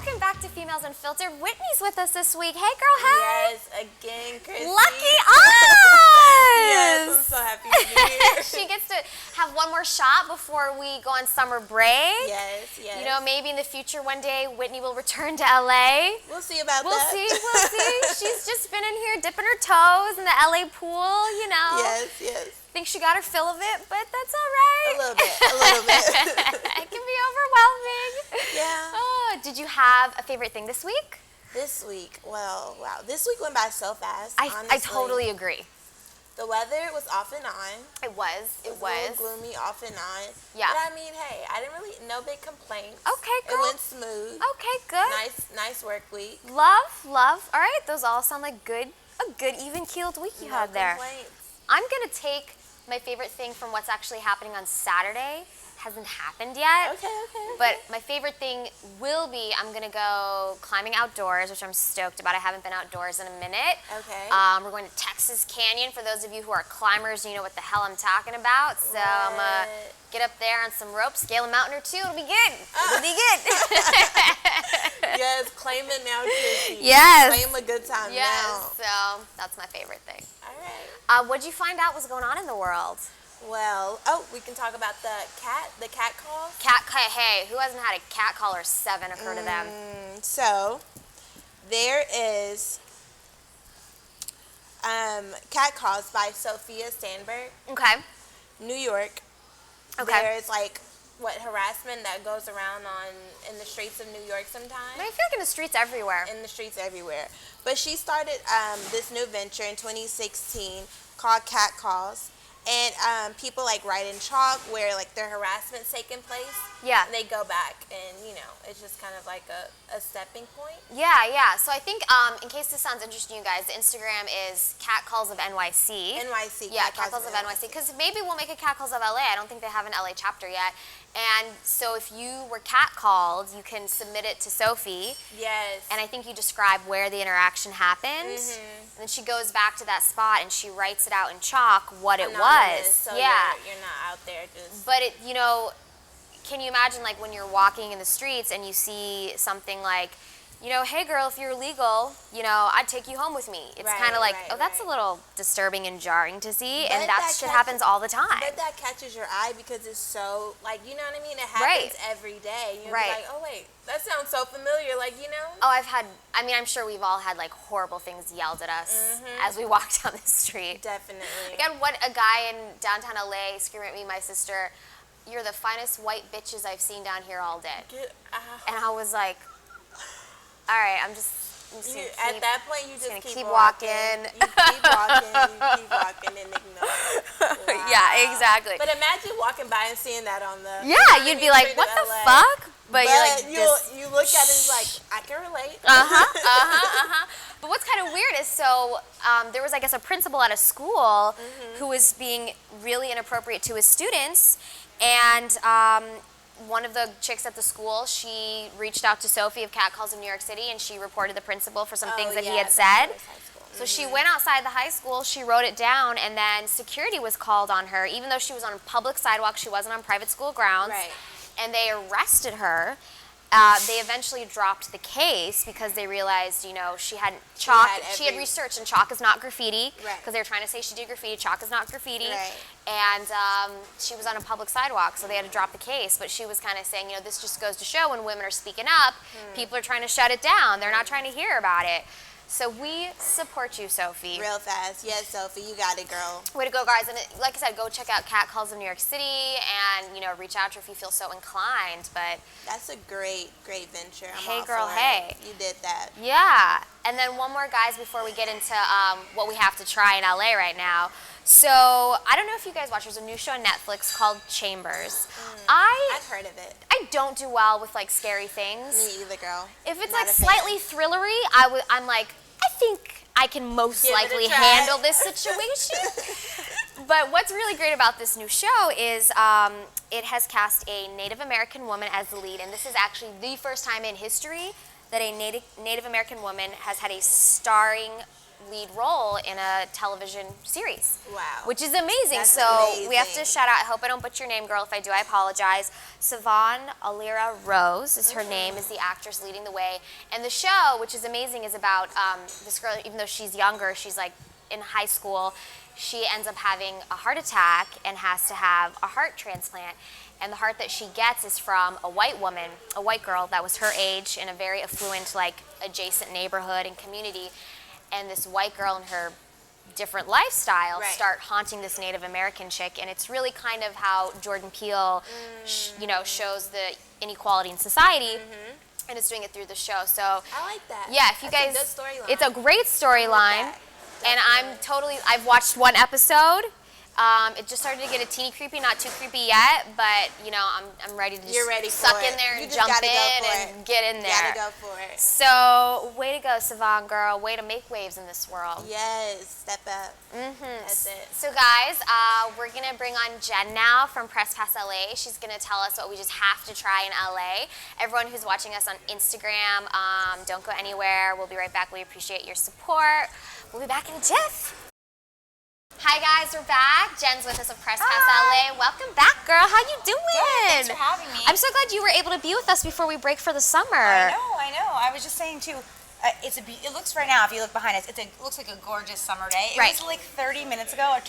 Welcome back to Females Unfiltered. Whitney's with us this week. Hey, girl, hey. Yes, again, Chrissy. Lucky us! Yes, I'm so happy to be here. She gets to have one more shot before we go on summer break. Yes, yes. You know, maybe in the future one day, Whitney will return to LA. We'll see about We'll that. see. She's just been in here dipping her toes in the LA pool, you know. Yes, yes. Think she got her fill of it, but that's all right. A little bit. It can be overwhelming. Yeah. Oh, did you have a favorite thing this week? This week, well, wow. This week went by so fast, I honestly. totally agree. The weather was off and on. It was. It was a little gloomy, off and on. Yeah. But I mean, hey, I didn't really, no big complaints. Okay, girl. It went smooth. Okay, good. Nice work week. Love. All right, those all sound like a good even-keeled week you had there. No complaints. I'm gonna take my favorite thing from what's actually happening on Saturday. Hasn't happened yet. Okay. But my favorite thing will be I'm gonna go climbing outdoors, which I'm stoked about. I haven't been outdoors in a minute. Okay. We're going to Texas Canyon. For those of you who are climbers, you know what the hell I'm talking about. So I'm gonna get up there on some ropes, scale a mountain or two. It'll be good. It'll be good. Yes, claim it now, Chrissy. Yes. Claim a good time now. Yes. So that's my favorite thing. All right. What'd you find out was going on in the world? Well, we can talk about the cat calls. Hey, who hasn't had a cat call or 7 occur to them? So, there is cat calls by Sophia Sandberg, Okay. New York. Okay. There's harassment that goes around in the streets of New York sometimes. I feel like in the streets everywhere. In the streets everywhere. But she started this new venture in 2016 called Cat Calls. And people write in chalk where their harassment's taking place. Yeah. And they go back and, it's just kind of like a stepping point. Yeah. So I think, in case this sounds interesting, you guys, the Instagram is Cat Calls of NYC. NYC. Yeah, Cat Calls of NYC. Because maybe we'll make a Cat Calls of LA. I don't think they have an LA chapter yet. And so if you were catcalled, you can submit it to Sophie. Yes. And I think you describe where the interaction happened. Mm-hmm. And then she goes back to that spot and she writes it out in chalk what it Anonymous, was. So yeah. You're not out there just... But can you imagine when you're walking in the streets and you see something like, hey girl, if you're illegal, I'd take you home with me. It's kind of that's a little disturbing and jarring to see, and that shit happens all the time. But that catches your eye because it's so, you know what I mean? It happens every day. You're like, oh wait, that sounds so familiar, Oh, I'm sure we've all had horrible things yelled at us as we walk down the street. Definitely. I had a guy in downtown LA screaming at me, my sister, "You're the finest white bitches I've seen down here all day." And I was like, all right, I'm just at that point, you just keep walking. You keep walking and ignore it. Wow. Yeah, exactly. But imagine walking by and seeing that on the... Yeah, you'd be like, what the fuck? But you're like, you look at it and I can relate. But what's kind of weird is there was, I guess, a principal at a school who was being really inappropriate to his students, and one of the chicks at the school, she reached out to Sophie of Cat Calls in New York City, and she reported the principal for some things that he had said. So she went outside the high school, she wrote it down, and then security was called on her, even though she was on a public sidewalk, she wasn't on private school grounds. Right. And they arrested her. They eventually dropped the case because they realized, she had chalk. She had researched, and chalk is not graffiti. Right. Because they were trying to say she did graffiti. Chalk is not graffiti. Right. And she was on a public sidewalk, so they had to drop the case. But she was kind of saying, this just goes to show when women are speaking up, people are trying to shut it down. They're not trying to hear about it. So we support you, Sophie. Real fast. Yes, Sophie, you got it, girl. Way to go, guys. And like I said, go check out Cat Calls of New York City and, reach out to her if you feel so inclined. But that's a great venture. Hey, girl, hey. You did that. Yeah. And then one more, guys, before we get into what we have to try in LA right now. So I don't know if you guys watch. There's a new show on Netflix called Chambers. I've heard of it. I don't do well with scary things. Me either, girl. If it's slightly thrillery, I'm like, I think I can most likely handle this situation. But what's really great about this new show is it has cast a Native American woman as the lead, and this is actually the first time in history that a Native American woman has had a starring lead role in a television series. Wow. Which is amazing. That's so we have to amazing. shout out, I hope I don't butcher your name, girl. If I do, I apologize. S.1 Alira Rose is her name, is the actress leading the way. And the show, which is amazing, is about this girl, even though she's younger, she's like in high school, she ends up having a heart attack and has to have a heart transplant. And the heart that she gets is from a white woman, a white girl that was her age in a very affluent, like, adjacent neighborhood and community. And this white girl and her different lifestyle start haunting this Native American chick. And it's really kind of how Jordan Peele, shows the inequality in society. And it's doing it through the show. So I like that. yeah, if you That's guys, a good storyline. it's a great storyline. And I've watched one episode. It just started to get a teeny creepy, not too creepy yet, but I'm ready to just suck in there and jump in and get in there. You gotta go for it. So, way to go, S.1 girl. Way to make waves in this world. Yes, step up. That's it. So guys, we're gonna bring on Jen now from Press Pass LA. She's gonna tell us what we just have to try in LA. Everyone who's watching us on Instagram, don't go anywhere. We'll be right back. We appreciate your support. We'll be back in a jiff. Hi guys, we're back. Jen's with us of Press Pass LA. Welcome back, girl. How you doing? Good, thanks for having me. I'm so glad you were able to be with us before we break for the summer. I know. I was just saying too. It looks right now, if you look behind us, it looks like a gorgeous summer day. It was like 30 minutes ago, a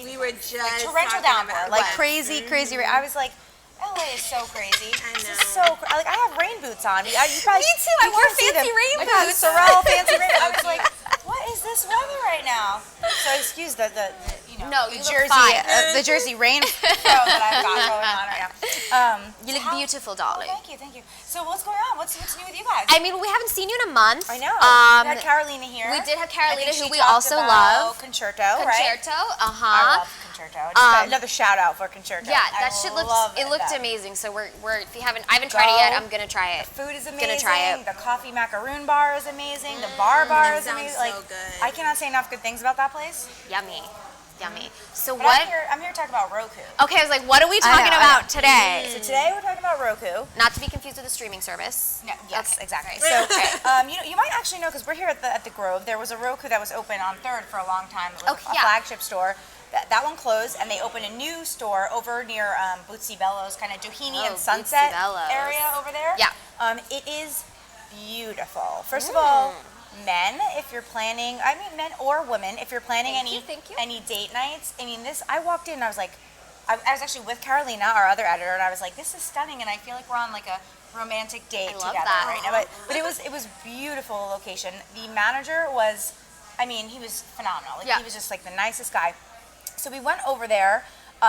We were just torrential talking downpour, about like crazy. I was like, LA is so crazy. I know. This is so like I have rain boots on. You probably, Me too. I wore fancy rain boots. Sorrel fancy rain. I was like, what is this weather right now? So excuse the Jersey rain show that I've got going on right now. You look beautiful, darling. Oh, thank you. So what's going on? What's new with you guys? I mean, we haven't seen you in a month. I know. We had Carolina here. We did have Carolina, I think who we she talked also about love. Concerto, right? I love Concerto. Just another shout out for Concerto. Yeah, that shit looked amazing. So we're if you haven't, I haven't tried it yet. I'm gonna try it. The food is amazing. Gonna try it. The coffee macaroon bar is amazing. The bar is amazing. Sounds so good. I cannot say enough good things about that place. Yummy. So But what? I'm here to talk about Roku. Okay, I was like, what are we talking about today? So today we're talking about Roku. Not to be confused with a streaming service. No, yes, Okay, exactly. right. So, you might actually know, because we're here at the Grove. There was a Roku that was open on 3rd for a long time. It was a flagship store. That one closed, and they opened a new store over near Bootsy Bellows, kind of Doheny and Sunset area over there. Yeah. It is beautiful. First of all, men, if you're planning, men or women, if you're planning any date nights, I walked in and I was like, I was actually with Carolina, our other editor, and I was like, this is stunning, and I feel like we're on like a romantic date together right now. But it was beautiful location. The manager was, he was phenomenal. He was just like the nicest guy. So we went over there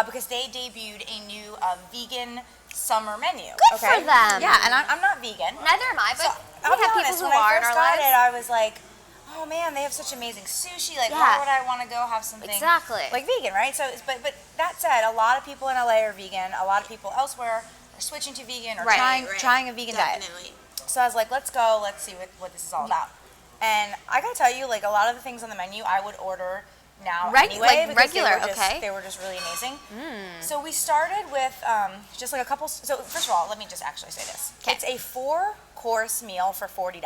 because they debuted a new vegan summer menu. Good for them. Yeah, and I'm not vegan. Neither am I, but I'll we have be people honest, who when are I in first our got lives. it, I was like, oh man, they have such amazing sushi. Like, why would I want to go have something like vegan, right? So, but that said, a lot of people in LA are vegan. A lot of people elsewhere are switching to vegan or trying a vegan diet. So I was like, let's go. Let's see what this is all about. And I gotta tell you, like a lot of the things on the menu, I would order now anyway, because they were just really amazing. So we started with just like a couple. So first of all, let me just actually say this: it's a 4-course meal for $40.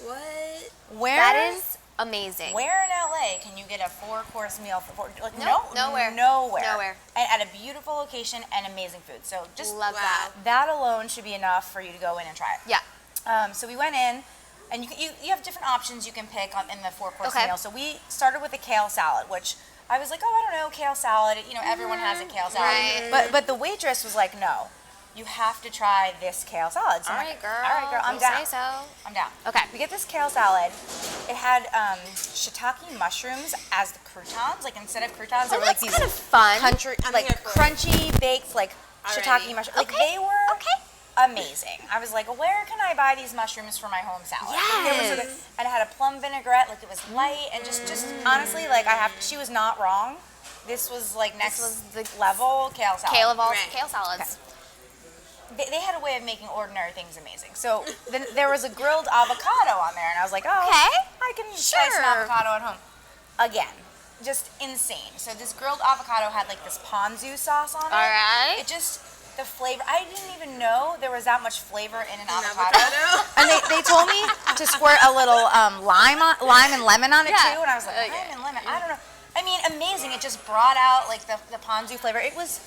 What? That is amazing. Where in LA can you get a 4-course meal for $40? Like nowhere. And at a beautiful location and amazing food. So just love that. That alone should be enough for you to go in and try it. Yeah. So we went in. And you have different options you can pick in the 4-course meal. So we started with a kale salad, which I was like, oh, I don't know, kale salad. Everyone has a kale salad. Right. But the waitress was like, no, you have to try this kale salad. So All I'm right, like, girl. All right, girl, I'm down. Say so. I'm down. Okay. We get this kale salad. It had shiitake mushrooms as the croutons. Like instead of croutons, they were like these kind of fun. crunchy baked shiitake mushrooms. Like they were amazing. I was like, where can I buy these mushrooms for my home salad? Yes. And it had a plum vinaigrette, like it was light, and just honestly, like she was not wrong. This was like next level kale salad. Kale salads. Okay. They had a way of making ordinary things amazing. So then there was a grilled avocado on there, and I was like, I can slice an avocado at home. Again, just insane. So this grilled avocado had like this ponzu sauce on it. All right. It just the flavor. I didn't even know there was that much flavor in an avocado. And they told me to squirt a little lime and lemon on it too. And I was like, lime and lemon? I don't know. I mean, amazing. It just brought out like the ponzu flavor. It was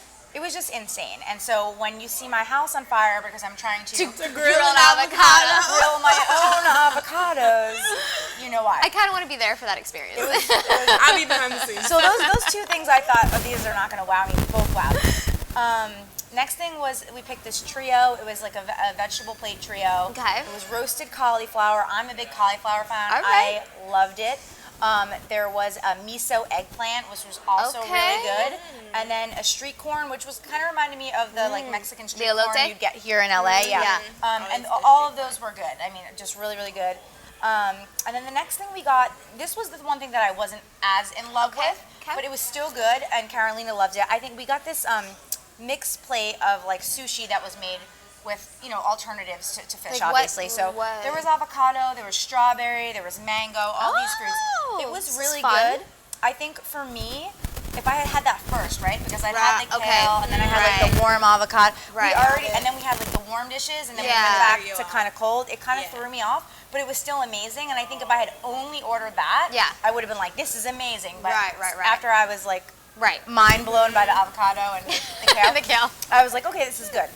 just insane. And so when you see my house on fire because I'm trying to grill an avocado, grill my own avocados, you know why. I kind of want to be there for that experience. I'll be behind the scenes. So those two things I thought, these are not going to wow me. Both wowed. Next thing was we picked this trio. It was like a vegetable plate trio. Okay. It was roasted cauliflower. I'm a big cauliflower fan. Okay. I loved it. There was a miso eggplant, which was also really good. And then a street corn, which was kind of reminded me of the like Mexican street corn you'd get here in LA. And all of those were good. I mean, just really, really good. And then the next thing we got, this was the one thing that I wasn't as in love with, but it was still good, and Carolina loved it. I think we got this mixed plate of like sushi that was made with, you know, alternatives to fish, like obviously. So there was avocado, there was strawberry, there was mango, all these fruits. It was really good. I think for me, if I had that first, right? Because I'd had the kale, and then I had like the warm avocado. And then we had like the warm dishes, and then we went back to kind of cold. It kind of threw me off, but it was still amazing. And I think if I had only ordered that, I would have been like, this is amazing. But after I was like, mind blown by the avocado and the kale. I was like, okay, this is good.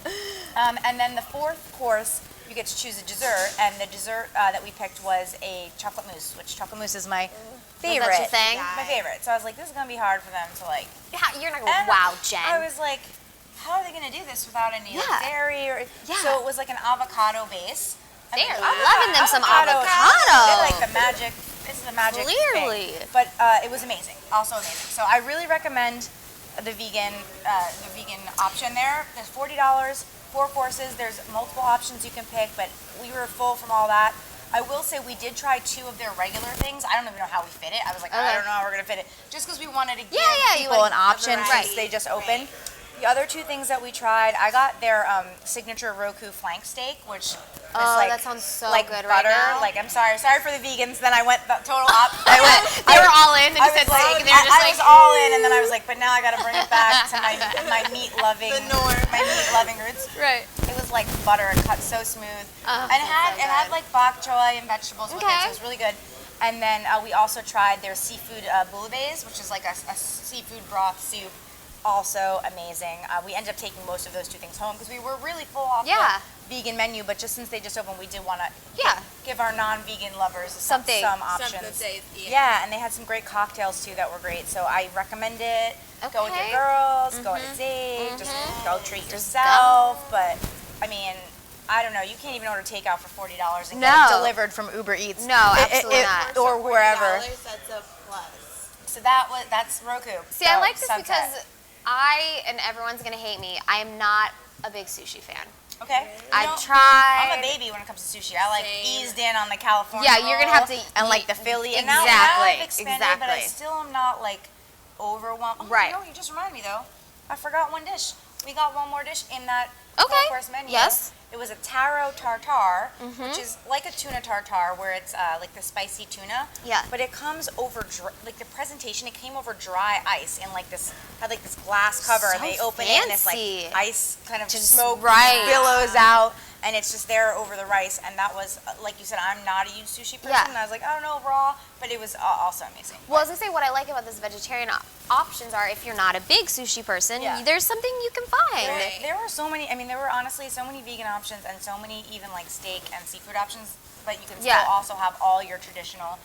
And then the fourth course, you get to choose a dessert, and the dessert that we picked was a chocolate mousse, which chocolate mousse is my favorite. That's your thing? My favorite. So I was like, this is gonna be hard for them to like. You're not gonna wow, Jen. I was like, how are they gonna do this without any like, dairy or? So it was like an avocado base. They're loving them some avocado. They're like the magic. This is the magic Clearly. thing. But it was amazing. Also amazing. So I really recommend the vegan option there. There's $40, 4 courses. There's multiple options you can pick, but we were full from all that. I will say we did try 2 of their regular things. I don't even know how we fit it. I was like, I don't know how we're gonna fit it. Just because we wanted to give people an option since they just opened. The other 2 things that we tried, I got their signature Roku flank steak, which is like, that sounds so like good butter. right now. Like, I'm sorry for the vegans. Then I went the total op. They were all in. They just said steak, and they were just I was all in, and then I was like, but now I got to bring it back to my meat loving roots. Right. It was like butter and cut so smooth, and it had like bok choy and vegetables with it, so it was really good. And then we also tried their seafood bouillabaisse, which is like a seafood broth soup. Also amazing. We ended up taking most of those 2 things home because we were really full off the vegan menu, but just since they just opened, we did want to give our non-vegan lovers some options. And they had some great cocktails too that were great. So I recommend it. Go with your girls, go on a date, just go treat yourself. But I mean, I don't know. You can't even order takeout for $40 and get it delivered from Uber Eats. No, absolutely not. Or wherever. That's a plus. So that's Roku. See, I like this because and everyone's gonna hate me, I am not a big sushi fan. Okay. I've tried. I'm a baby when it comes to sushi. I like eased in on the California roll. You're gonna have to and like the Philly. And exactly. Now I've expanded, but I still am not like overwhelmed. Oh, right. You know, you just reminded me though. I forgot one dish. We got one more dish in that course menu. Yes. It was a taro tartare, which is like a tuna tartare, where it's like the spicy tuna. Yeah. But it comes over like the presentation. It came over dry ice in like this had like this glass cover, and they open it and it's like ice kind of just smoke billows out, and it's just there over the rice. And that was like you said, I'm not a huge sushi person. And I was like, I don't know, raw, but it was also amazing. Well, I was gonna say what I like about this vegetarian options are if you're not a big sushi person, there's something you can find. There were so many. I mean, there were honestly so many vegan options and so many even like steak and seafood options, but you can still also have all your traditional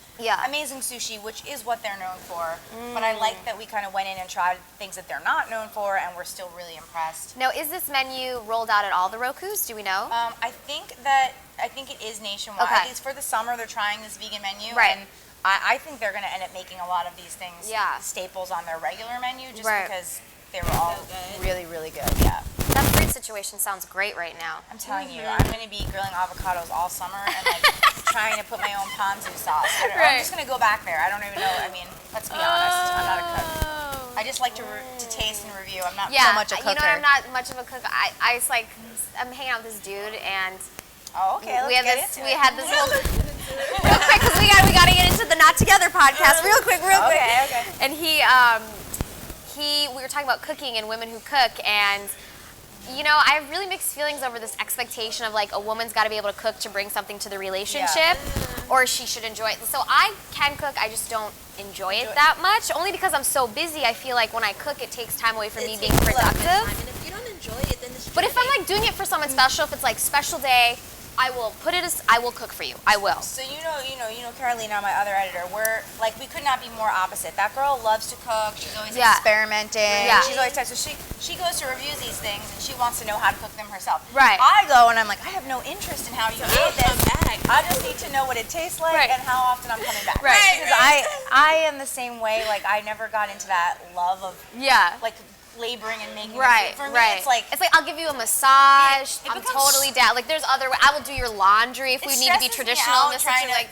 amazing sushi, which is what they're known for. But I like that we kind of went in and tried things that they're not known for, and we're still really impressed. Now, is this menu rolled out at all the Rokus? Do we know? I think it is nationwide. At least for the summer, they're trying this vegan menu, and I think they're going to end up making a lot of these things staples on their regular menu, just because they were all really, really good. Yeah. That fruit situation sounds great right now. I'm telling you, I'm going to be grilling avocados all summer and like trying to put my own ponzu sauce. I'm just going to go back there. I don't even know. I mean, let's be honest. I'm not a cook. I just like to taste and review. I'm not so much a cooker. You know, I'm not much of a cook. I just like, I'm hanging out with this dude and we had this whole real quick because we got to get into the Not Together podcast real quick. And we were talking about cooking and women who cook, and you know, I have really mixed feelings over this expectation of like a woman's got to be able to cook to bring something to the relationship, or she should enjoy it. So I can cook, I just don't enjoy it that much. Only because I'm so busy, I feel like when I cook, it takes time away from me being productive. And if you don't enjoy it, then it's. But if I'm like doing it for someone special, if it's like special day, I will put it as, I will cook for you. I will. So you know, Carolina, my other editor, we're like, we could not be more opposite. That girl loves to cook. She's always experimenting. Yeah. She's always so she goes to review these things and she wants to know how to cook them herself. Right. I go and I'm like, I have no interest in how you made this. I just need to know what it tastes like and how often I'm coming back. Right. Because I am the same way. Like I never got into that love of like laboring and making it. For me, it's like I'll give you a massage. I'm totally down. Like there's other. I will do your laundry if we need to be traditional. Trying to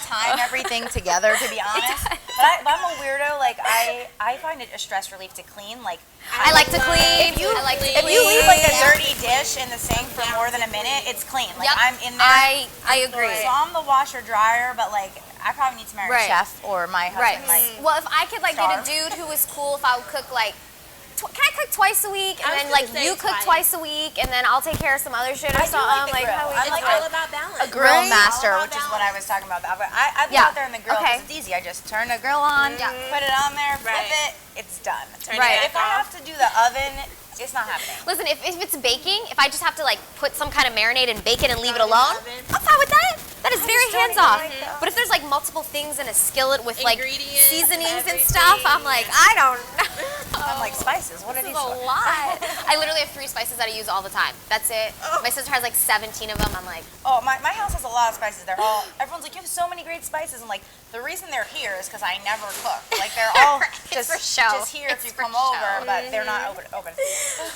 time everything together. To be honest, but I'm a weirdo. Like I find it a stress relief to clean. Like I like to clean. If you leave like a dirty dish in the sink for more than a minute, it's clean. Like I'm in there. I agree. So I'm the washer dryer, but like I probably need to marry a chef or my husband. Like, well, if I could like get a dude who was cool, if I would cook like. Can I cook twice a week, and then like you cook twice a week, and then I'll take care of some other shit or something. Like it's all about balance. A grill master, which is what I was talking about. But I go out there in the grill because it's easy. I just turn the grill on, put it on there, flip it, it's done. If I have to do the oven, it's not happening. Listen, if it's baking, if I just have to like put some kind of marinade and bake it and leave it alone, I'm fine with that. That is very hands off. But if there's like multiple things in a skillet with like seasonings and stuff, I'm like, I don't know. I'm like, spices, what are these for? A lot. I literally have 3 spices that I use all the time. That's it. My sister has like 17 of them. I'm like, oh, my house has a lot of spices. Everyone's like, you have so many great spices. I'm like, the reason they're here is because I never cook. Like they're all just here if you come over, but they're not open.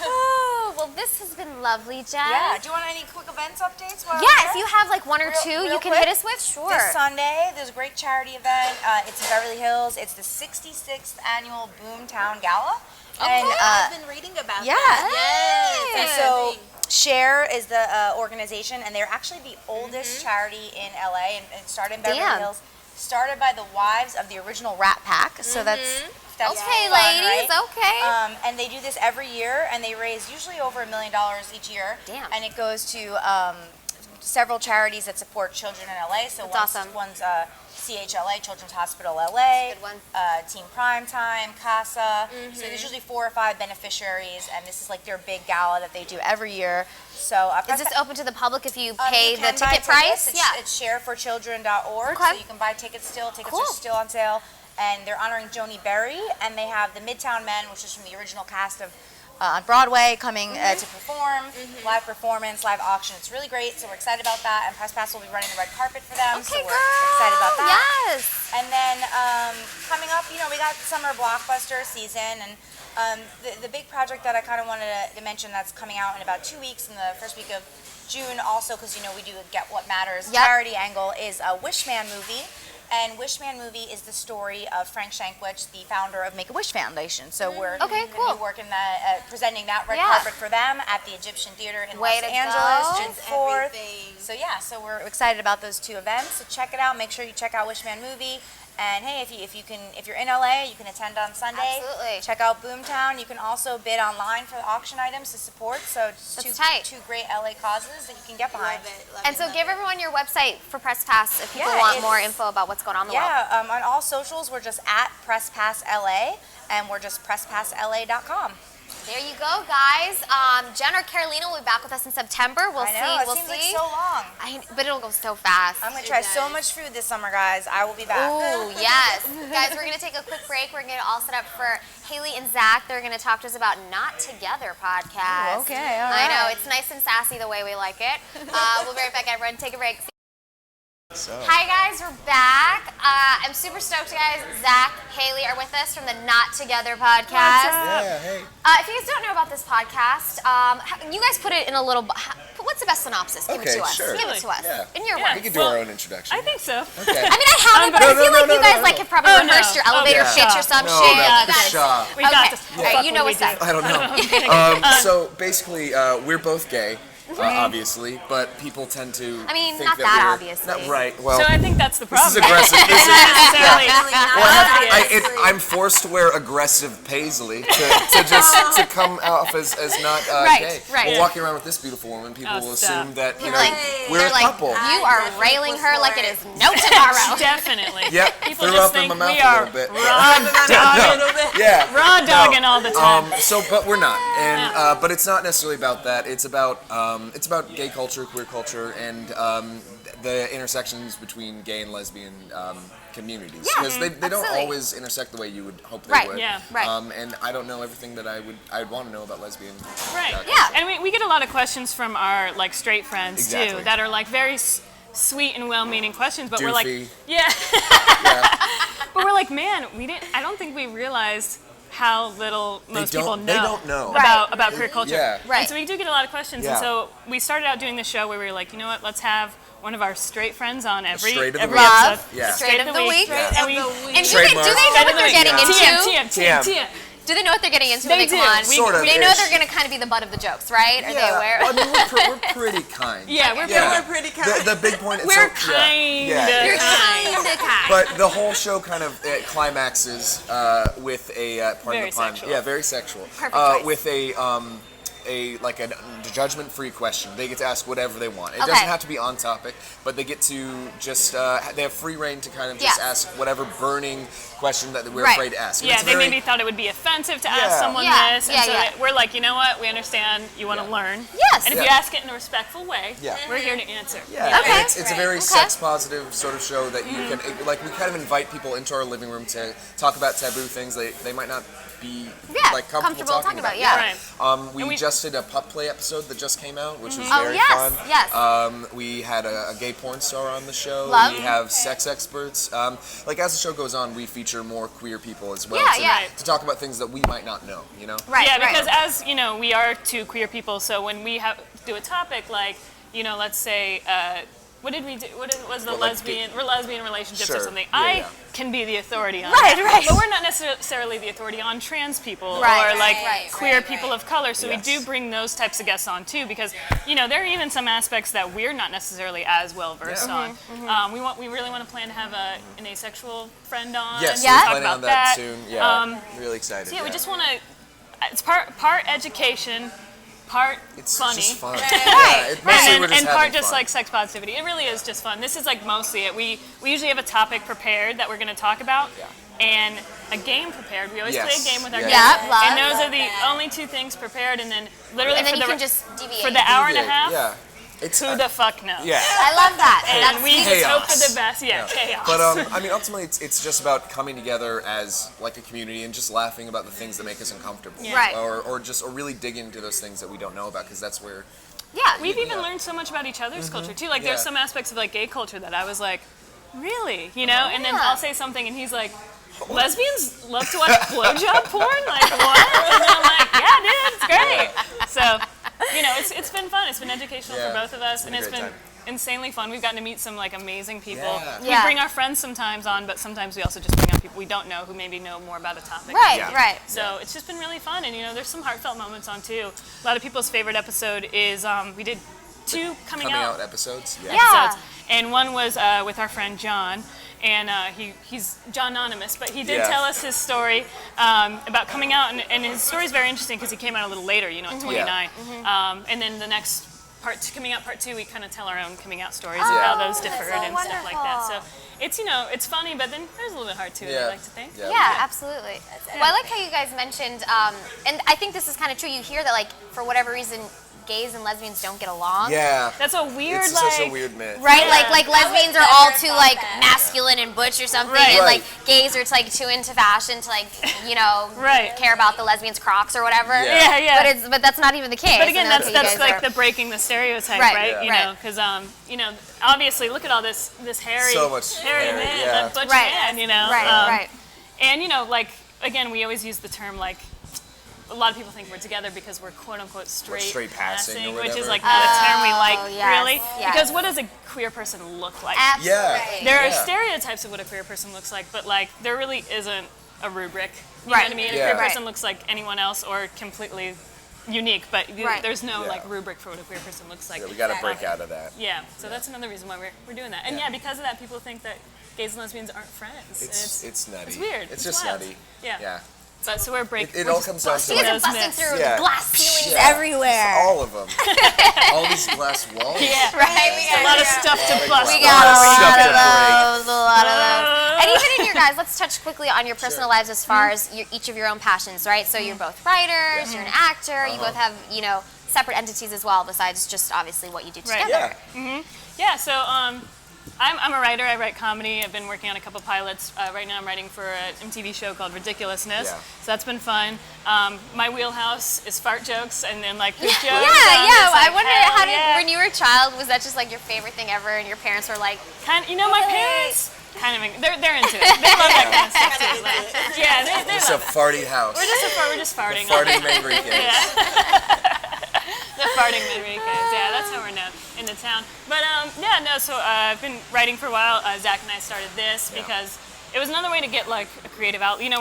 Oh, well, this has been lovely, Jen. Yeah. Do you want any quick events updates? If you have like 1 or 2 you can hit us with, sure. This Sunday, there's a great charity event. It's in Beverly Hills. It's the 66th annual Boomtown Gala. And I've been reading about that. Yes. And so Share is the organization, and they're actually the oldest charity in LA, and it started in Beverly Hills. Started by the wives of the original Rat Pack. So that's okay, fun, ladies. right? Okay. And they do this every year, and they raise usually over $1 million each year. Damn. And it goes to several charities that support children in LA. So one's CHLA, Children's Hospital LA, good one. Team Primetime, CASA. So there's usually 4 or 5 beneficiaries, and this is like their big gala that they do every year. So is this open to the public if you pay the ticket price? It's shareforchildren.org, so you can buy tickets still. Tickets are still on sale. And they're honoring Joni Berry, and they have the Midtown Men, which is from the original cast of on Broadway, coming to perform, live performance, live auction. It's really great, so we're excited about that. And Press Pass will be running the red carpet for them, so we're excited about that. Yes. And then coming up, we got summer blockbuster season, and the big project that I kind of wanted to mention that's coming out in about 2 weeks, in the first week of June, also because we do Get What Matters charity angle, is a Wishman movie. And Wishman movie is the story of Frank Shankwitch, the founder of Make-A-Wish Foundation. So we're going to be working presenting that red carpet for them at the Egyptian Theater in Los Angeles, June 4th. So so we're excited about those 2 events. So check it out. Make sure you check out Wishman movie. And hey, if you're in LA, you can attend on Sunday. Absolutely. Check out Boomtown. You can also bid online for the auction items to support. So two great LA causes that you can get behind. And so give everyone your website for Press Pass if people want more info about what's going on in the world. On all socials, we're just at Press Pass LA, and we're just PressPassLA.com. There you go, guys. Jen or Carolina will be back with us in September. We'll see. It seems like so long. But it'll go so fast. I'm going to try so much food this summer, guys. I will be back. Ooh, yes. Guys, we're going to take a quick break. We're going to get all set up for Haley and Zach. They're going to talk to us about Not Together podcast. Ooh, okay, all right. I know. It's nice and sassy the way we like it. We'll be right back, everyone. Take a break. Hi guys, we're back. I'm super stoked, guys. Zach, Haley are with us from the Not Together podcast. Yeah, hey. If you guys don't know about this podcast, you guys put it in a little. What's the best synopsis? Give it to us. Sure. Give it to us. Yeah. In your words. We can do our own introduction. I think so. Okay. I mean, I haven't, but I feel like you guys have probably rehearsed your elevator pitch or some shit. We got this. Okay, you know what's up. I don't know. So basically, we're both gay. obviously, but people tend to. I mean, think not that we're, obviously. Not, right. Well, so I think that's the problem. This is aggressive. This is necessarily I'm forced to wear aggressive paisley to come off as not gay. Right. Well, walking around with this beautiful woman, people will assume that we're a couple. You are railing her like it is no tomorrow. Definitely. Yep. People threw just up in think my mouth we a are little bit. raw dogging all the time. But we're not, and but it's not necessarily about that. It's about gay culture, queer culture, and the intersections between gay and lesbian communities, because they don't always intersect the way you would hope they would. Yeah. And I don't know everything that I'd want to know about lesbian. Right. Culture. And we get a lot of questions from our straight friends too that are very sweet and well-meaning questions, but Doofy. we're like, but we're like, man, I don't think we realized how little most people know. They don't know about queer culture. Yeah. And so we do get a lot of questions, and so we started out doing this show where we were like, you know what, let's have one of our straight friends on every episode. Yeah. Straight of the week. And do they know what they're getting into? TM. Do they know what they're getting into when they come on? Sort of. They know they're going to kind of be the butt of the jokes, right? Are they aware? I mean, we're pretty kind. Yeah, we're pretty kind. The big point is we're kind. You're kind of kind. But the whole show kind of climaxes with a very sexual. Yeah, very sexual. Perfect choice. With a judgment-free question. They get to ask whatever they want. It doesn't have to be on topic, but they get to just they have free reign to kind of just ask whatever burning question that we're afraid to ask. Yeah, they maybe thought it would be offensive to ask someone this, and so we're like, you know what? We understand you want to learn. Yes. And if you ask it in a respectful way, we're here to answer. Yeah. Okay. And it's a very sex-positive sort of show that you can we kind of invite people into our living room to talk about taboo things they might not be comfortable talking about. We just did a pup play episode that just came out, which was very fun. Yes. We had a gay porn star on the show. Love. We have sex experts. As the show goes on, we feature more queer people as well to talk about things that we might not know. Right. Yeah, because as you know, we are two queer people, so when we do a topic like, let's say. What did we do? What was the lesbian relationships or something? I can be the authority on that. Right. But we're not necessarily the authority on trans people or queer people of color. So we do bring those types of guests on too, because there are even some aspects that we're not necessarily as well versed on. We really want to plan to have an asexual friend on. Yes, we're planning on that soon. Yeah, really excited. So we just want to. It's part education. Part funny. Just fun. And part just sex positivity. It really is just fun. This is mostly it. We usually have a topic prepared that we're going to talk about, and a game prepared. We always play a game with our guests. And those are the only two things prepared, and then literally and then you can just deviate. for the hour and a half. Yeah. Who the fuck knows? Yeah. I love that. And we just hope for the best. Yeah, chaos. But ultimately, it's just about coming together as a community and just laughing about the things that make us uncomfortable. Yeah. Right. Or really digging into those things that we don't know about, because that's where. Yeah. We've even learned so much about each other's culture too. There's some aspects of gay culture that I was like, really, and then I'll say something and he's like, lesbians love to watch blowjob porn? Like, what? And then I'm like, yeah, dude, it's great. So, it's been fun. It's been educational for both of us, and it's been insanely fun. We've gotten to meet some amazing people. We bring our friends sometimes on, but sometimes we also just bring on people we don't know who maybe know more about a topic. Right. So it's just been really fun, and there's some heartfelt moments on too. A lot of people's favorite episode is we did two coming out episodes. And one was with our friend John. And he's John Anonymous, but he did tell us his story about coming out, and his story is very interesting because he came out a little later, at 29. And then the next coming out part two, we kind of tell our own coming out stories of how those differed and stuff like that. So it's it's funny, but then there's a little bit heart to it. I like to think. Yeah, absolutely. Well, I like how you guys mentioned, and I think this is kind of true. You hear that for whatever reason, gays and lesbians don't get along. Yeah. That's a weird, it's such a weird myth. Right? Like lesbians are all too masculine and butch or something, and gays are too into fashion to care about the lesbians' Crocs or whatever. Yeah. But that's not even the case. But again, that's the breaking the stereotype, right? Because obviously look at all this hairy, so much hairy man, that butch man, Right. And again, we always use the term a lot of people think we're together because we're quote unquote straight passing, which is not a term we like really. Yes. Because what does a queer person look like? Absolutely. There are stereotypes of what a queer person looks like, but there really isn't a rubric. You know what I mean? A queer person looks like anyone else or completely unique, but there's no like rubric for what a queer person looks like. Yeah, we got to break out of that. Yeah, so that's another reason why we're doing that. And because of that, people think that gays and lesbians aren't friends. It's nutty. It's weird. It's just wild. Nutty. Yeah. But so we're breaking. It all comes down to you guys are busting through glass ceilings everywhere. All of them. All these glass walls. Yeah, right. We got a lot of stuff to bust. We got a lot of those. And even in your guys, let's touch quickly on your personal lives as far as each of your own passions, right? So you're both writers, you're an actor, you both have, separate entities as well besides just obviously what you do together. Yeah, so I'm a writer. I write comedy. I've been working on a couple pilots. Right now I'm writing for an MTV show called Ridiculousness. So that's been fun. My wheelhouse is fart jokes and then like poop jokes. I wonder how did, when you were a child, was that just like your favorite thing ever and your parents were like, my parents kind of, they're into it. They love that kind of stuff too. Like, they it's love a farty house. We're just farting. Farting Manrique. The farting Manriques, that's how we're known in the town. But so I've been writing for a while. Zach and I started this because it was another way to get like a creative outlet.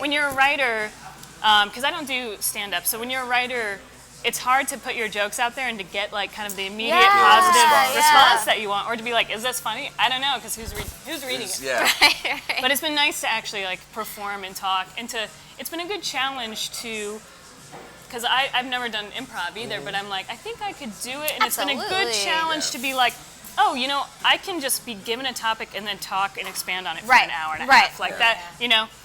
When you're a writer, because I don't do stand-up, so when you're a writer, it's hard to put your jokes out there and to get like kind of the immediate positive response that you want, or to be like, is this funny? I don't know, because who's reading it? Yeah. Right. But it's been nice to actually like perform and talk, and it's been a good challenge to. Because I've never done improv either, but I'm like, I think I could do it. And it's been a good challenge to be like, I can just be given a topic and then talk and expand on it for an hour and a half. Like that,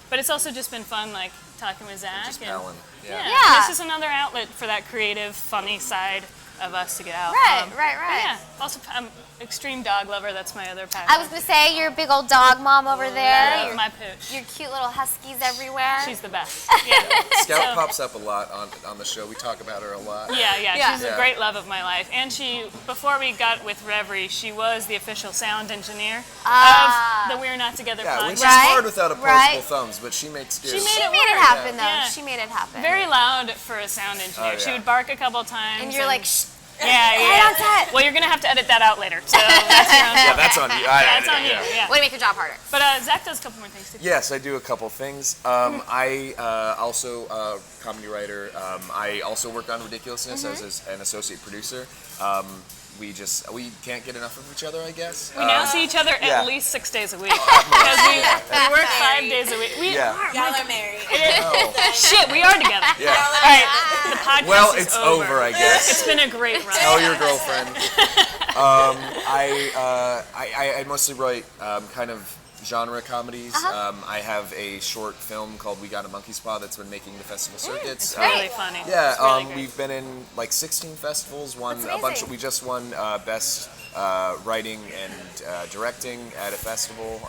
But it's also just been fun, like, talking with Zach. Just Ellen. This is another outlet for that creative, funny side of us to get out. Right. Yeah. Also, I'm extreme dog lover. That's my other passion. I was going to say, you're a big old dog mom over there. I love my pooch. Your cute little huskies everywhere. She's the best. Scout pops up a lot on the show. We talk about her a lot. Yeah. She's a great love of my life. And before we got with Reverie, she was the official sound engineer of the We're Not Together podcast. Which is hard without opposable thumbs, but she makes do. She made it happen, though. She made it happen. Very loud for a sound engineer. She would bark a couple times. And you're like, shh. Yeah. Well, you're going to have to edit that out later. So that's your own Yeah, that's on you. That's on you. Way to make your job harder. But Zach does a couple more things too. Yes, I do a couple things. I also a comedy writer. I also work on Ridiculousness as an associate producer. We can't get enough of each other, I guess. We now see each other at least 6 days a week. Because we work 5 days a week. Y'all are married. Shit, we are together. Yeah. All right, the podcast it's is over, I guess. It's been a great run. Tell your girlfriend. I mostly write kind of genre comedies. I have a short film called We Got a Monkey Spa that's been making the festival circuits. It's really funny. Yeah, it's really great. We've been in like 16 festivals. Won That's a bunch. amazing. We just won best writing and directing at a festival.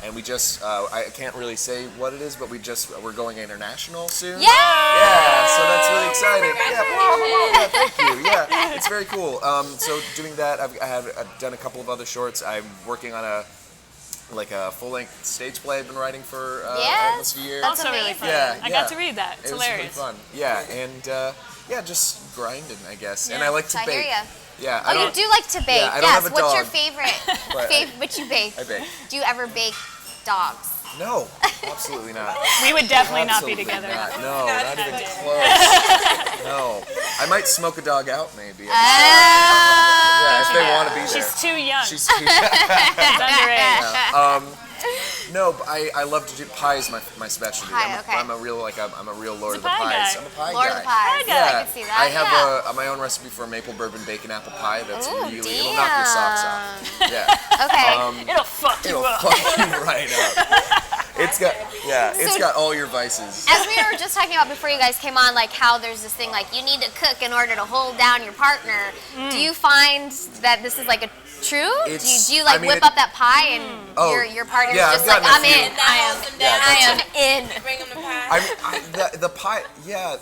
And we just, I can't really say what it is, but we're going international soon. Yeah, so that's really exciting. Yeah, thank you. Yeah, it's very cool. So doing that, I've done a couple of other shorts. I'm working on a full-length stage play I've been writing for almost a year. That's also really fun. Yeah, I got to read that. It's hilarious. It was really fun. Yeah, and just grinding, I guess. Yeah. And I like to bake. Yeah. You do like to bake. Yeah, I don't have a What's dog, your favorite? What you bake? I bake. Do you ever bake dogs? No, absolutely not. We would definitely not be Absolutely together. Not. No, not even close. No. I might smoke a dog out, maybe. Yeah, if they want to be there. She's too young. She's too young. She's underage. Yeah. No, but I love to do pie is my specialty. I'm a real lord of the pies. I'm a pie guy. Lord of the pies. Yeah. I can see that. I have my own recipe for a maple bourbon bacon apple pie. That's it'll knock your socks off. Yeah. Okay. It'll fuck you up. It'll fuck you right up. It's got all your vices. As we were just talking about before you guys came on, like how there's this thing like you need to cook in order to hold down your partner. Do you find that this is like a true? Do you whip up that pie and your partner's just like, I'm in. I am in. Bring them the pie. The pie,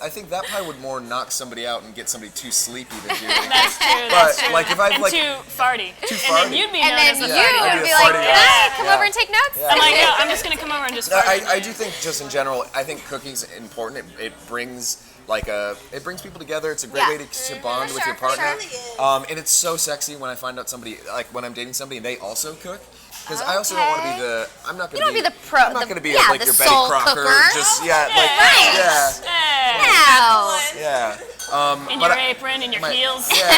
I think that pie would more knock somebody out and get somebody too sleepy to do it. That's true. But like if I too farty. And then you'd be known as the you farty. would be like, can I come over and take notes? I'm like, no, I'm just gonna come over and just fart. I do think just in general, I think cooking's important. It brings people together. It's a great way to bond with your partner. And it's so sexy when I find out somebody, like when I'm dating somebody and they also cook. Because I also don't want to be the. I'm not going to be the pro. I'm not going to be yeah, like your Betty Crocker. Cooker. Just yeah, like right. yeah. No. Yeah. In your apron, in your heels. Yeah.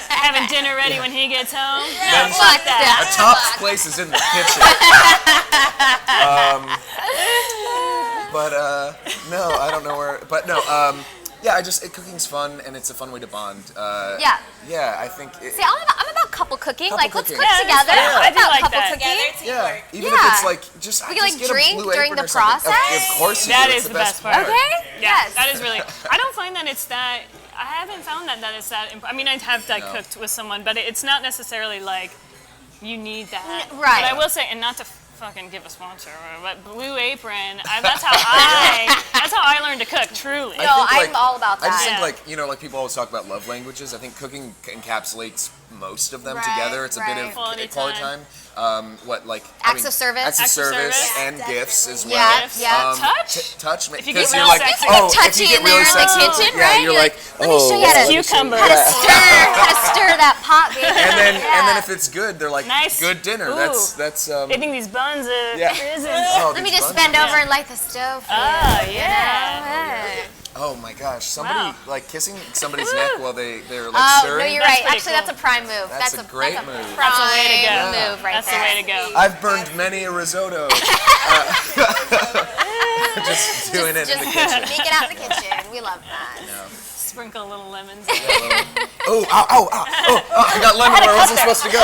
Having dinner ready when he gets home. Then Fuck that. A Top's place is in the kitchen. But no, I don't know where. But no. Yeah, cooking's fun, and it's a fun way to bond. Yeah. Yeah, I think. See, I'm about couple cooking. Couple like, cooking. let's cook together. Yeah, I do about like couple that. cooking. Together, Yeah, even if it's like just. We can like get drink a Blue during Apron the or something. process. Of course, you That do. is It's the best part. Okay. Yeah, Yes. that is really. I don't find that it's that. I haven't found that it's that. I mean, I have cooked with someone, but it's not necessarily like you need that. Right. But I will say, and not to fucking give a sponsor, but Blue Apron. That's how I learned to cook. Truly. No, I'm all about that. I just think like people always talk about love languages. I think cooking encapsulates most of them together. It's a bit of quality time. Acts of service. Acts of service and definitely. gifts as well. Yeah. Touch. Touch. If you get Because real you're like, sexy. It's like if touchy you get in really there in the sexy, kitchen, yeah, right? you're like, let me show you how to cucumber. how to stir that pot, baby. and then if it's good, they're like, Nice. good dinner. Ooh. That's. They think these buns are Yeah. risen. Let me just bend over and light the stove. For Oh, you, yeah. Hey. Oh my gosh! Somebody Wow. like kissing somebody's neck while they're like Oh, stirring. no, you're That's right. pretty Actually, cool. that's a prime move. That's a great prime move. That's the way to go. move right That's there. the way to go. I've burned many a risotto. Just doing it in the kitchen. Make it out in the kitchen. We love that. Sprinkle a little lemons. Oh, I got lemon where I wasn't supposed to go.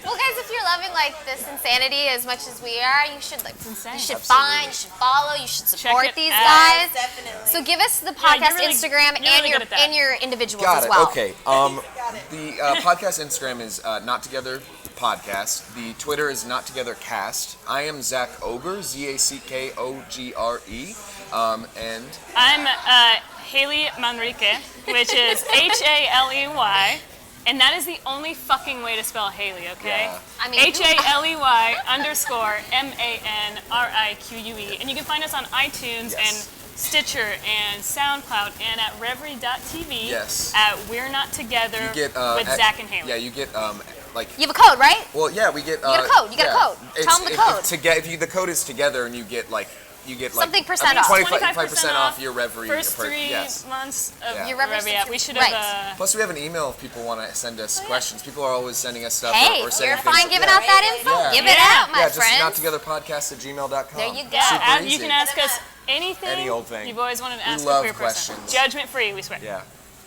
Well, guys, if you're loving like this insanity as much as we are, you should insane. you should Absolutely. find, you should follow, you should Check support it these out. guys. Definitely. So give us the you're podcast really- Instagram you're really good at that. and your individuals Got as it. well. Okay. The podcast Instagram is Not Together Podcast. The Twitter is Not Together Cast. I am Zack Ogle, ZACKOGRE. And I'm Haley Manrique, which is Haley, and that is the only fucking way to spell Haley, okay? Yeah. I mean, Haley _MANRIQUE. And you can find us on iTunes and Stitcher and SoundCloud and at Reverie.tv Yes. at We're Not Together you get with Zack and Haley. Yeah, you get like. you have a code, right? Well, yeah, we get. You got a code. You got a code. Tell them the code. The code is together, and you get like. Something percent off. 25% off your Reverie. First 3 yes. months of Yeah. Your Reverie Reverie app. We should right. have. Plus, we have an email if people want to send us questions. People are always sending us stuff. Hey, or saying you're things. fine giving out that info. Yeah. Give it out, my just friends. nottogetherpodcast@gmail.com. There you go. Yeah, Super you easy. can ask us anything. Any old thing. You've always wanted to ask love a queer person. questions. Judgment free, we swear. Yeah.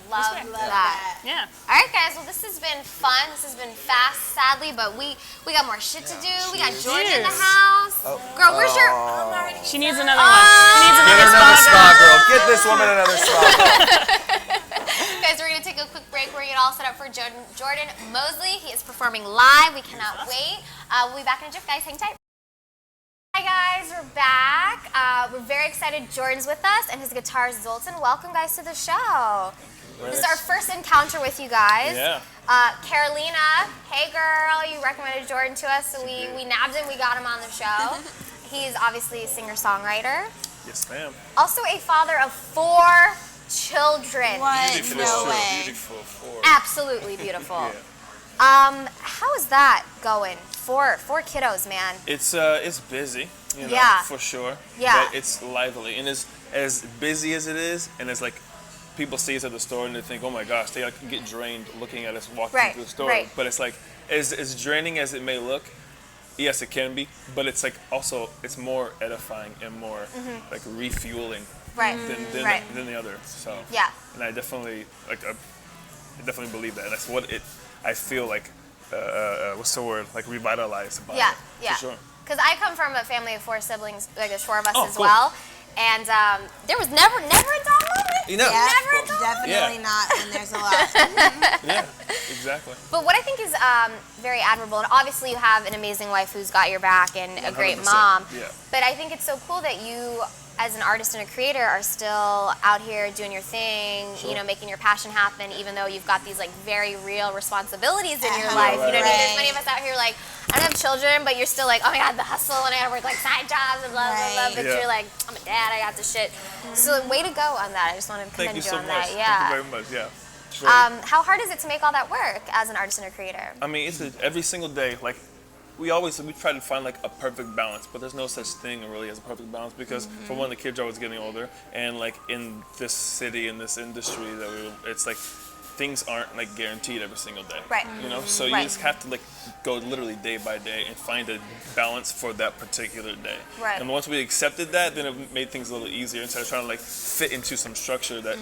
Love that. Yeah. All right, guys. Well, this has been fun. This has been fast, sadly, but we got more shit to do. We got Jordan in the Cheers. house. Girl, where's your? She needs another one. She needs Get another her another spot. spa, girl. Get this woman another spa. Guys, we're gonna take a quick break. We're gonna get all set up for Jordan Mosley. He is performing live. We cannot wait. We'll be back in a jiff, guys. Hang tight. Hi guys, we're back. We're very excited. Jordan's with us and his guitarist Zoltan. Welcome, guys, to the show. This is our first encounter with you guys. Yeah. Carolina, hey girl, you recommended Jordan to us, so we nabbed him. We got him on the show. He's obviously a singer-songwriter. Yes, ma'am. Also a father of 4 children. What? Beautiful, No sure. way. Beautiful. Four. Absolutely beautiful. Yeah. How is that going? 4 kiddos, man. It's busy, you know, Yeah. for sure. Yeah. But it's lively, and as busy as it is, and it's like people see us at the store and they think, oh my gosh, they like get drained looking at us walking Right, through the store. right. But it's like as draining as it may look. Yes, it can be, but it's like also it's more edifying and more like refueling Right. than the other. So Yeah. and I definitely I definitely believe that. And that's what I feel like. What's the word? Like revitalized about Yeah, it. yeah. For sure. Because I come from a family of 4 siblings, like there's 4 of us Oh, as cool. well. And there was never a dull moment. You know. Yeah, Never a dull moment. definitely not when there's a lot. Yeah, exactly. But what I think is very admirable, and obviously you have an amazing wife who's got your back and a great 100%, mom. yeah. But I think it's so cool that you, as an artist and a creator, are still out here doing your thing, Sure. you know, making your passion happen, even though you've got these like very real responsibilities in your Yeah, life. You know what I mean? right. There's many of us out here like, I don't have children, but you're still like, oh my God, the hustle, and I gotta work like side jobs and blah, blah, blah. Right. But Yeah. you're like, I'm a dad, I got this shit. So way to go on that. I just want to Thank commend you you so on much. that. Yeah. Thank you very much. Yeah. How hard is it to make all that work as an artist and a creator? I mean, it's every single day. Like, we try to find like a perfect balance, but there's no such thing really as a perfect balance because for one, the kids are always getting older, and like in this city, in this industry, it's like things aren't like guaranteed every single day. Right. You know, so you just have to like go literally day by day and find a balance for that particular day. Right. And once we accepted that, then it made things a little easier instead of trying to like fit into some structure that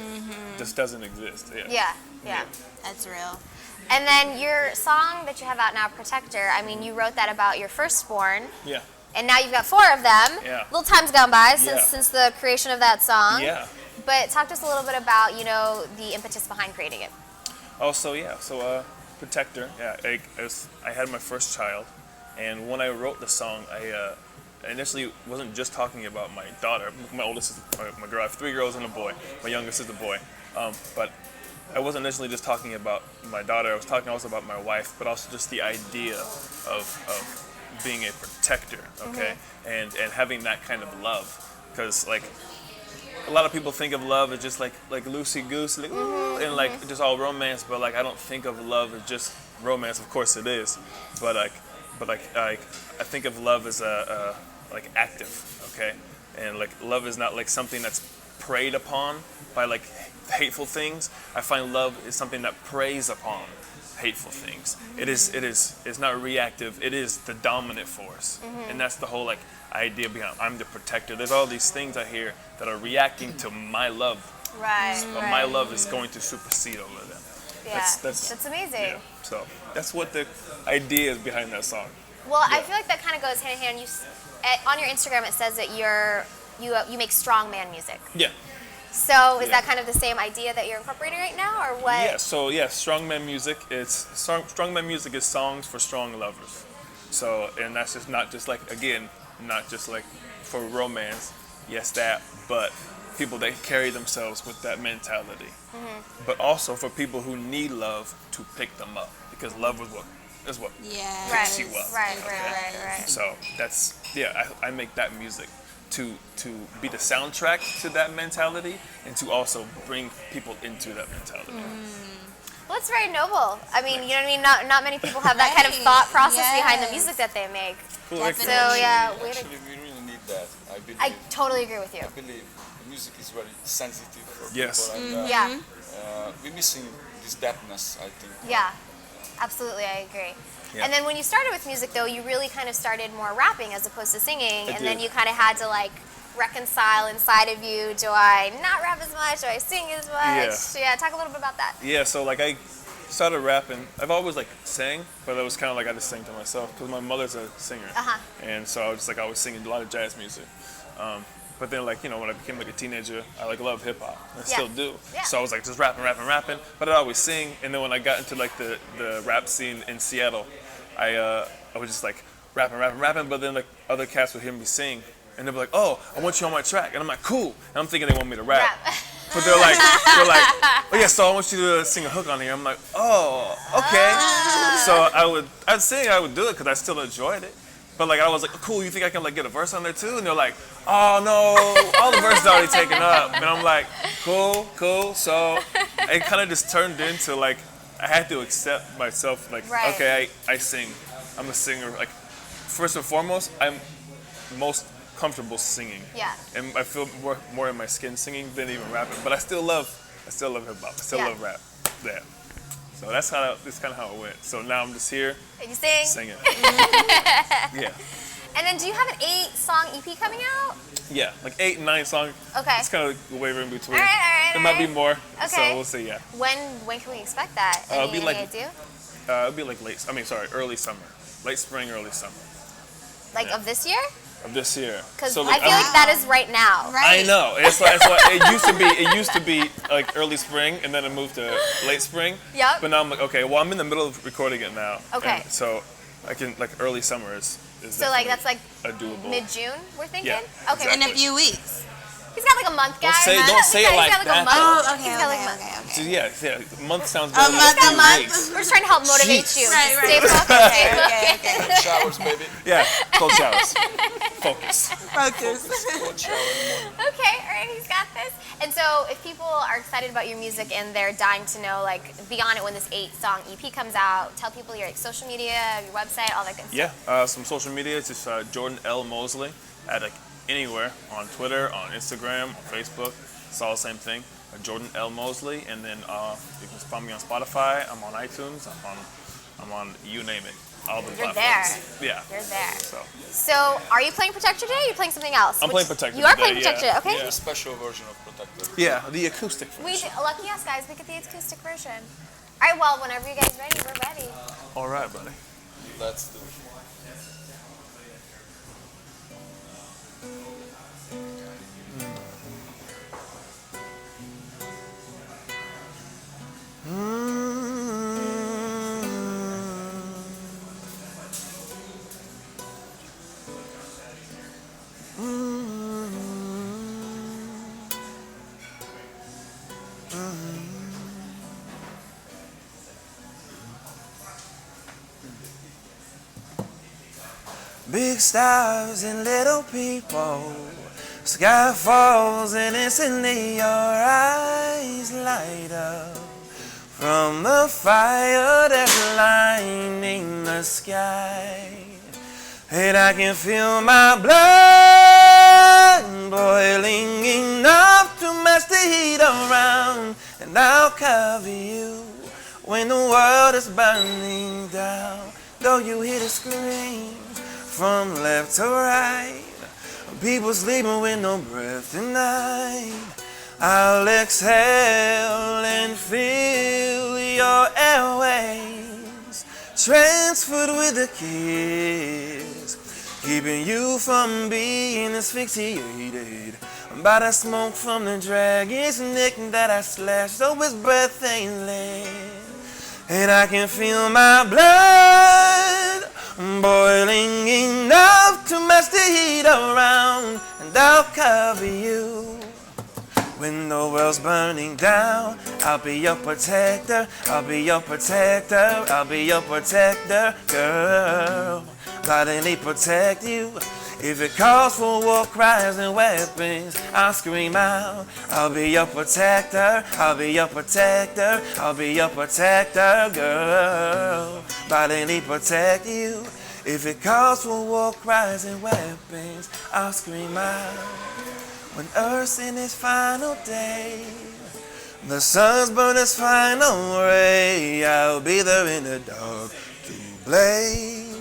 just doesn't exist. Yeah. That's real. And then your song that you have out now, Protector, I mean, you wrote that about your firstborn. Yeah. And now you've got 4 of them. Yeah. Little time's gone by since the creation of that song. Yeah. But talk to us a little bit about, you know, the impetus behind creating it. Oh, so Protector. Yeah, I had my first child, and when I wrote the song, I initially wasn't just talking about my daughter. My oldest is my girl. I have 3 girls and a boy. My youngest is a boy. But I wasn't initially just talking about my daughter. I was talking also about my wife, but also just the idea of being a protector, okay, and having that kind of love, because like a lot of people think of love as just like loosey goose, like, and like just all romance, but like I don't think of love as just romance. Of course it is, but I think of love as a like active, okay, and like love is not like something that's preyed upon by like hateful things. I find love is something that preys upon hateful things. It's not reactive. It is the dominant force, and that's the whole like idea behind I'm the protector. There's all these things I hear that are reacting to my love. Right. But my love is going to supersede over them. Yeah. That's amazing. Yeah. So that's what the idea is behind that song. Well, I feel like that kind of goes hand in hand. On your Instagram, it says that you make strongman music. Yeah. So is that kind of the same idea that you're incorporating right now, or what? Yeah. So strongman music. Strongman music is songs for strong lovers. So, and that's just not just like for romance. Yes, that, but people that carry themselves with that mentality. But also for people who need love to pick them up, because love is what picks you up. Right. So that's I make that music to be the soundtrack to that mentality and to also bring people into that mentality. Well, it's very noble. I mean, you know what I mean? Not many people have that kind of thought process behind the music that they make. Cool. So yeah, actually, we really need that. I totally agree with you. I believe music is very sensitive for Yes. people. Yeah. We're missing this depthness, I think. Yeah. Absolutely, I agree. Yeah. And then when you started with music, though, you really kind of started more rapping as opposed to singing, and then did. you kind of had to like reconcile inside of you. Do I not rap as much? Do I sing as much? Yeah. Talk a little bit about that. Yeah. So like I started rapping. I've always like sang, but it was kind of like I just sang to myself because my mother's a singer, and so I was like always singing a lot of jazz music. But then like when I became like a teenager, I like loved hip hop. I still do. Yeah. So I was like just rapping. But I'd always sing. And then when I got into like the rap scene in Seattle, I was just like rapping. But then like other cats would hear me sing, and they'd be like, "Oh, I want you on my track," and I'm like, "Cool." And I'm thinking they want me to rap. But they're like, "Oh yeah, so I want you to sing a hook on here." I'm like, "Oh, okay." So I'd sing, I would do it because I still enjoyed it. But like I was like, "Cool, you think I can like get a verse on there too?" And they're like, "Oh no, all the verses are already taken up." And I'm like, "Cool." So it kind of just turned into like I had to accept myself. Like, okay, I sing. I'm a singer. Like, first and foremost, I'm most comfortable singing. Yeah. And I feel more in my skin singing than even rapping. But I still love hip hop. I still love rap. Yeah. So that's kind of how it went. So now I'm just here. And you sing. Singing. Yeah. And then do you have an 8-song EP coming out? Yeah, like 8 and 9 songs. Okay. It's kind of waver in between. All right. There might be more. Okay. So we'll see. Yeah. When can we expect that? Any idea? It'll be like early summer, late spring, early summer. Like of this year? Of this year. Because I feel like that is right now. Right. I know. It's like it used to be like early spring, and then it moved to late spring. Yep. But now I'm like, okay, well I'm in the middle of recording it now. Okay. And so I can like early summer is so like that's like a doable. mid-June we're thinking. Yeah. Okay. In a few weeks. He's He's got like a month, guys. Don't say it like that. that. Oh, okay, He's got like a okay. month. So, yeah, a month sounds better than a month. weeks. We're just trying to help motivate you. Right. Stay focused. Stay focused. Okay. Showers, baby. Yeah, cold showers. Focus. Cold shower. Okay, all right, he's got this. And so if people are excited about your music and they're dying to know, like, beyond it when this 8-song EP comes out, tell people your social media, your website, all that good stuff. Yeah, some social media. It's just Jordan L. Mosley at like anywhere on Twitter, on Instagram, on Facebook. It's all the same thing. Jordan L. Mosley, and then you can find me on Spotify. I'm on iTunes. I'm on you name it. All the You're platforms. there. Yeah. You're there. So are you playing Protector today or are you playing something else? I'm playing Protector You are today, playing Protector yeah. today, okay? A special version of Protector. yeah, the acoustic version. Lucky us, guys. We get the acoustic version. All right, well, whenever you guys are ready, we're ready. All right, buddy. Let's do it. Big stars and little people, sky falls and instantly your eyes light up. From the fire that's lighting the sky, and I can feel my blood boiling enough to match the heat around, and I'll cover you when the world is burning down. Though you hear the scream from left to right, people sleeping with no breath tonight, I'll exhale and feel your airways transferred with a kiss, keeping you from being asphyxiated by the smoke from the dragon's neck that I slashed so his breath ain't lit. And I can feel my blood boiling enough to match the heat around, and I'll cover you when the world's burning down. I'll be your protector, I'll be your protector, I'll be your protector, girl. Violently protect you. If it calls for war cries and weapons, I'll scream out. I'll be your protector, I'll be your protector, I'll be your protector, girl. Violently protect you. If it calls for war cries and weapons, I'll scream out. When Earth's in its final day, the sun's burn its final ray, I'll be there in the dark to blaze.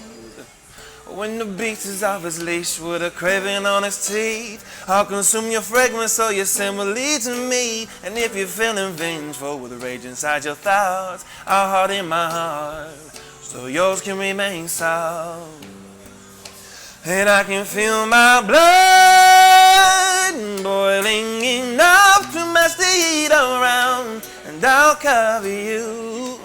When the beast is off his leash with a craving on his teeth, I'll consume your fragrance so your scent will lead to me. And if you're feeling vengeful with rage inside your thoughts, I'll harden my heart so yours can remain soft. And I can feel my blood boiling enough to match the heat around, and I'll cover you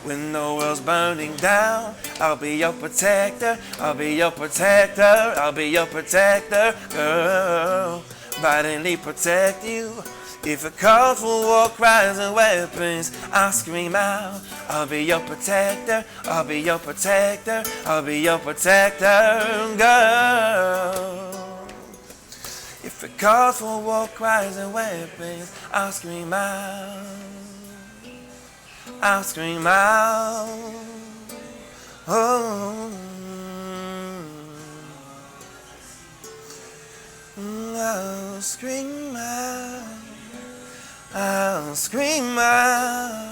when the world's burning down. I'll be your protector, I'll be your protector, I'll be your protector, girl. Violently protect you. If it calls for war cries and weapons, I'll scream out. I'll be your protector, I'll be your protector, I'll be your protector, girl. If it calls for war cries and weapons, I'll scream out. I'll scream out. Oh, I'll scream out. I'll scream out.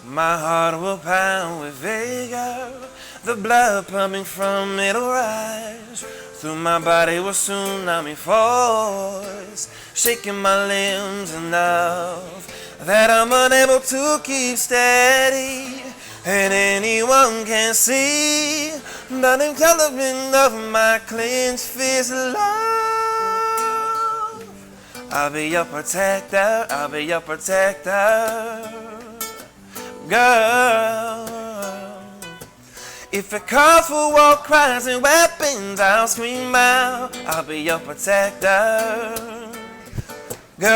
My heart will pound with vigor. The blood pumping from it will rise. Through my body will tsunami force, shaking my limbs enough that I'm unable to keep steady. And anyone can see the envelopment of my clenched fist love. I'll be your protector, I'll be your protector. girl. If it calls for war cries and weapons, I'll scream out. I'll be your protector, girl.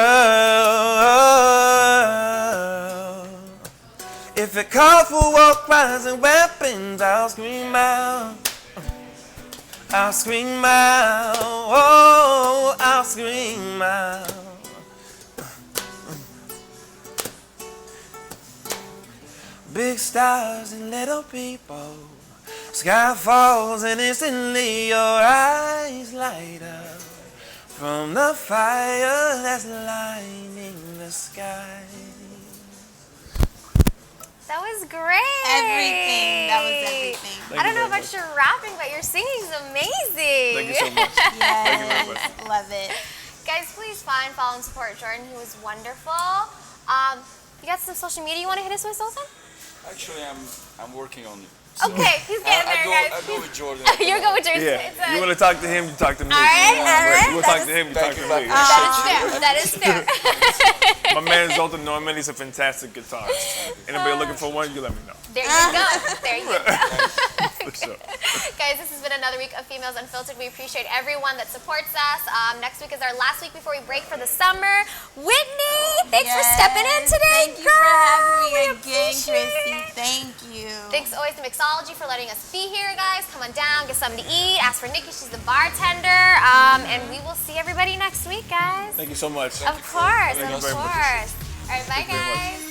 If it calls for war cries and weapons, I'll scream out. I'll scream out. Oh, I'll scream out. Big stars and little people. Sky falls and instantly your eyes light up from the fire that's lighting the sky. That was great. Everything. That was everything. I don't know about your rapping, but your singing's amazing. Thank you so much. Yes. Thank you very much. Love it. Guys, please find, follow, and support Jordan. He was wonderful. You got some social media you want to hit us with, Sultan? Actually, I'm working on it. So Okay, he's getting there, guys. I go with Jordan. You're going with Jordan. Yeah. You want to talk to him, you talk to me. All right. You want to talk to him, you talk to me. That is fair. My man Zoltan Norman, he's a fantastic guitarist. Anybody looking for one, you let me know. There you go. There you go. For sure. Guys, this has been another week of Females Unfiltered. We appreciate everyone that supports us. Next week is our last week before we break for the summer. Whitney, thanks for stepping in today, Thank you for having me again, Chrissy. Thank you. Thanks always to Mixology for letting us be here, guys. Come on down, get something to eat. Ask for Nikki, she's the bartender. And we will see everybody next week, guys. Thank you so much. Of course, Thank you of very much. course. All right, bye, guys.